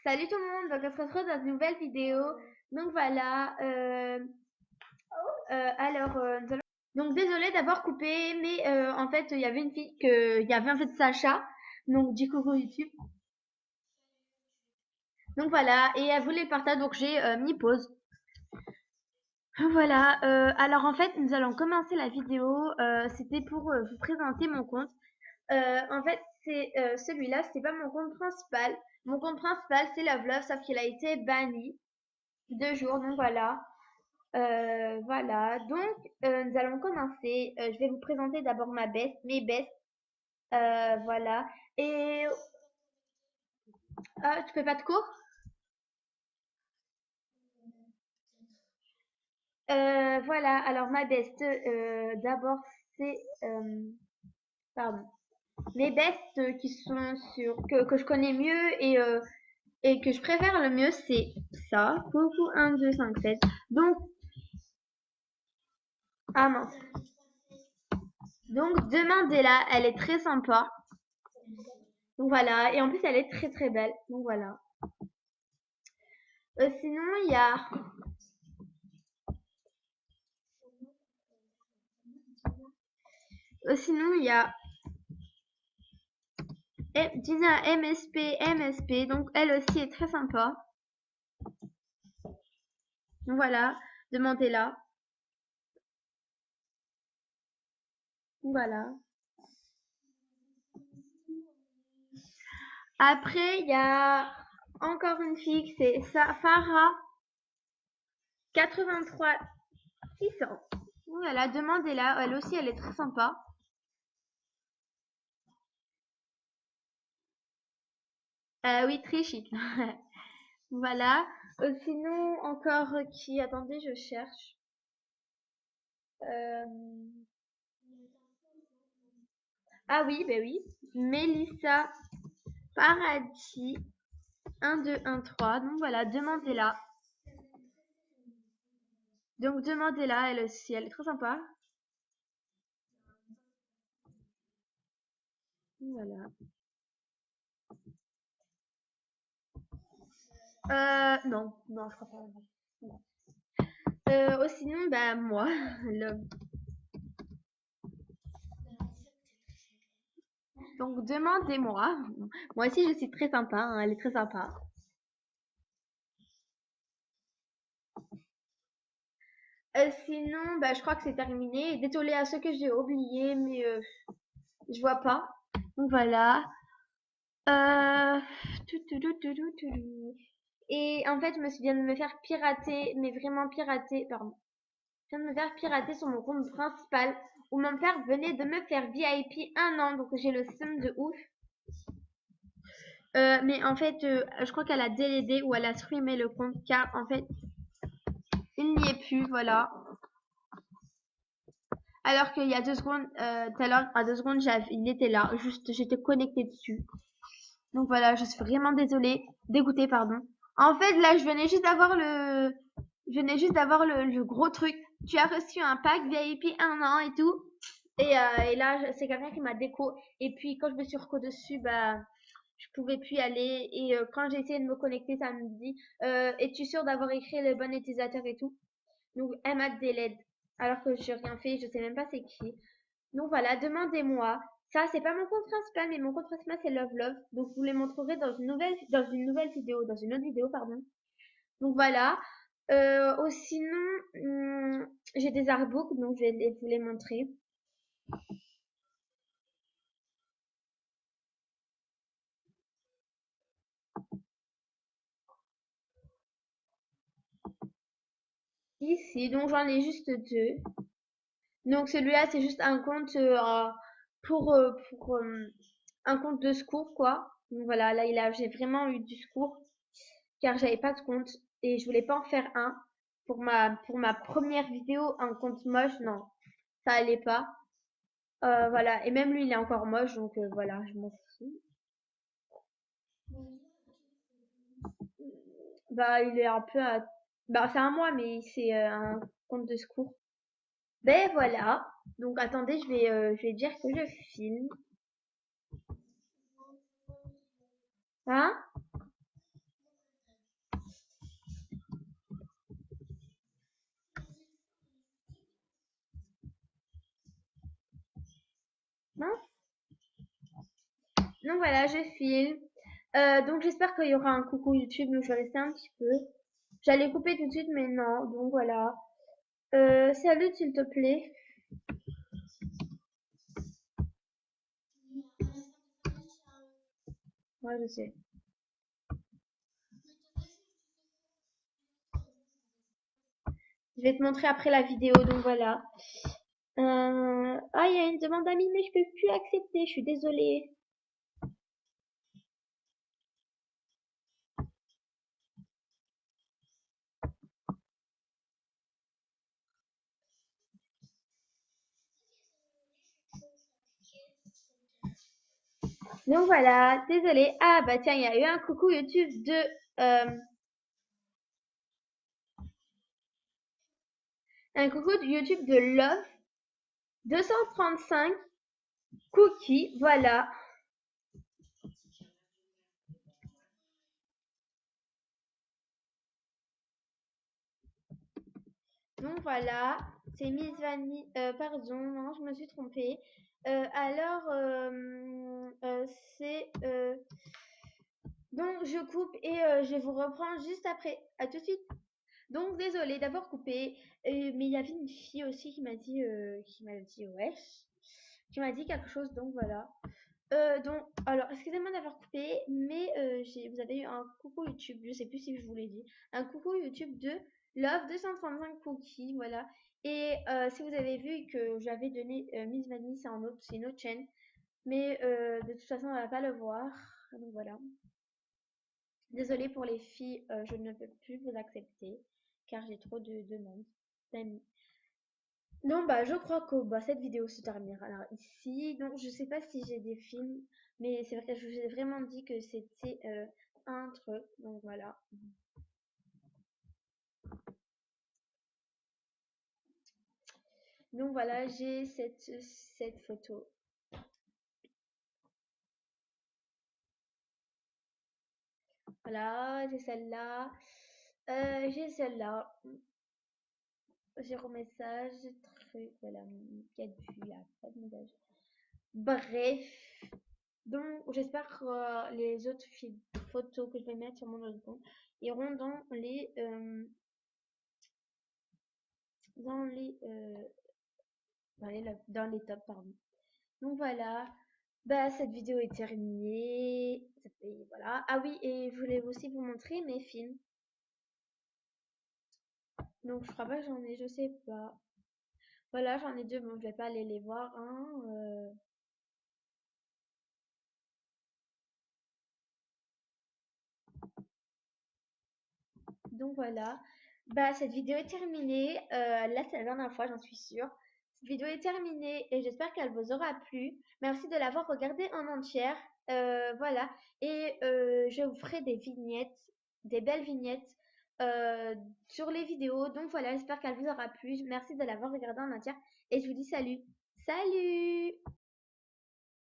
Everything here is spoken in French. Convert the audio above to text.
Salut tout le monde, donc on se retrouve dans une nouvelle vidéo. Donc voilà, donc désolée d'avoir coupé, mais en fait il y avait une fille il y avait en fait Sacha, donc dit coucou YouTube. Donc voilà, et elle voulait partager, donc j'ai mis pause. Voilà, alors en fait nous allons commencer la vidéo, c'était pour vous présenter mon compte. En fait c'est celui-là, c'est pas mon compte principal. Mon compte principal c'est Love, sauf qu'il a été banni 2 jours, donc voilà. Voilà, donc nous allons commencer. Je vais vous présenter d'abord mes bestes. Voilà. Et tu fais pas de cours? Voilà, alors ma beste, d'abord c'est, pardon, mes bestes qui sont que je connais mieux et que je préfère le mieux, c'est ça. Coucou 1, 2, 5, 7. Donc, ah mince. Donc demandez-la, elle est très sympa. Donc voilà, et en plus elle est très très belle. Donc voilà. Sinon, il y a sinon il y a Dina MSP, donc elle aussi est très sympa. Donc voilà, demandez-la. Voilà. Après, il y a encore une fille, c'est Farah 83 600. Voilà, demandez-la. Elle aussi, elle est très sympa. Oui, très chic. Voilà. Sinon, encore qui? Attendez, je cherche. Euh, Ah oui, ben oui. Mélissa Paradis 1, 2, 1, 3. Donc voilà, demandez-la. Donc demandez-la, elle aussi, elle est très sympa. Voilà. Non, non, je crois pas. Non. Sinon, bah moi, l'homme. Donc demandez-moi. Moi aussi, je suis très sympa, hein, elle est très sympa. Sinon, bah je crois que c'est terminé. Désolée à ceux que j'ai oubliés, mais je vois pas. Donc voilà. Euh... Et en fait, je me souviens de me faire pirater, mais vraiment pirater, pardon. Je viens de me faire pirater sur mon compte principal où mon père venait de me faire VIP 1 an, donc j'ai le seum de ouf. Mais en fait, je crois qu'elle a délédé ou elle a supprimé le compte car en fait, il n'y est plus, voilà. Alors qu'il y a 2 secondes, tout à l'heure, à 2 secondes, il était là, juste j'étais connectée dessus. Donc voilà, je suis vraiment dégoûtée, pardon. En fait, là, je venais juste d'avoir le gros truc. Tu as reçu un pack VIP 1 an et tout. Et là, c'est quelqu'un qui m'a déco. Et puis, quand je me suis reco dessus, bah, je pouvais plus y aller. Et quand j'ai essayé de me connecter, ça me dit, es-tu sûr d'avoir écrit le bon utilisateur et tout? Donc, elle m'a délède. Alors que j'ai rien fait, je sais même pas c'est qui. Donc voilà, demandez-moi. Ça, c'est pas mon compte principal, mais mon compte principal, c'est Love Love. Donc, je vous les montrerai dans une nouvelle vidéo, dans une autre vidéo, pardon. Donc voilà. Sinon, j'ai des artbooks, donc je vais vous les montrer. Ici, donc j'en ai juste 2. Donc celui-là, c'est juste un compte pour un compte de secours, quoi. Donc voilà, là, j'ai vraiment eu du secours car j'avais pas de compte et je voulais pas en faire un pour ma première vidéo, un compte moche, non, ça allait pas. Voilà, et même lui, il est encore moche, donc voilà, je m'en fous. Bah, il est un peu bah, c'est un moi, mais c'est un compte de secours. Ben voilà. Donc attendez, je vais dire que je filme. Hein? Mince. Donc voilà, je filme. Donc j'espère qu'il y aura un coucou YouTube, donc je vais rester un petit peu. J'allais couper tout de suite, mais non. Donc voilà. Salut, s'il te plaît. Ouais, je sais. Je vais te montrer après la vidéo, donc voilà. Ah, il y a une demande d'amis, mais je peux plus accepter, je suis désolée. Donc voilà, désolée. Ah bah tiens, il y a eu un coucou YouTube de... un coucou de YouTube de Love 235 Cookie, voilà. Donc voilà, c'est Miss Vanille. Pardon, non, je me suis trompée. Alors, c'est... donc je coupe et je vous reprends juste après. À tout de suite. Donc désolée d'avoir coupé, mais il y avait une fille aussi qui m'a dit wesh, qui m'a dit quelque chose, donc voilà. Donc, alors, excusez-moi d'avoir coupé, mais vous avez eu un coucou YouTube, je sais plus si je vous l'ai dit, un coucou YouTube de Love 235 Cookies, voilà. Et si vous avez vu que j'avais donné Miss Vanille, c'est une autre chaîne, mais de toute façon, on va pas le voir, donc voilà. Désolée pour les filles, je ne peux plus vous accepter, car j'ai trop de demandes d'amis. Non, bah, je crois que bah, cette vidéo se terminera là, ici. Donc, je sais pas si j'ai des films, mais c'est vrai que je vous ai vraiment dit que c'était un truc. Donc, voilà. Donc, voilà, j'ai cette photo. Voilà, j'ai celle-là. J'ai celle-là. Zéro message. Truc, voilà, 4 vues, il y a pas de message. Bref. Donc, j'espère que les autres photos que je vais mettre sur mon autre compte iront dans les, dans les tops, pardon. Donc voilà, bah cette vidéo est terminée. Voilà. Ah oui, et je voulais aussi vous montrer mes films. Donc je crois pas que j'en ai, je sais pas. Voilà, j'en ai deux, bon je vais pas aller les voir, hein. Donc voilà, bah cette vidéo est terminée. Là c'est la dernière fois, j'en suis sûre. Cette vidéo est terminée et j'espère qu'elle vous aura plu. Merci de l'avoir regardée en entière. Voilà, et je vous ferai des vignettes, des belles vignettes sur les vidéos. Donc voilà, j'espère qu'elle vous aura plu. Merci de l'avoir regardée en entière et je vous dis salut. Salut!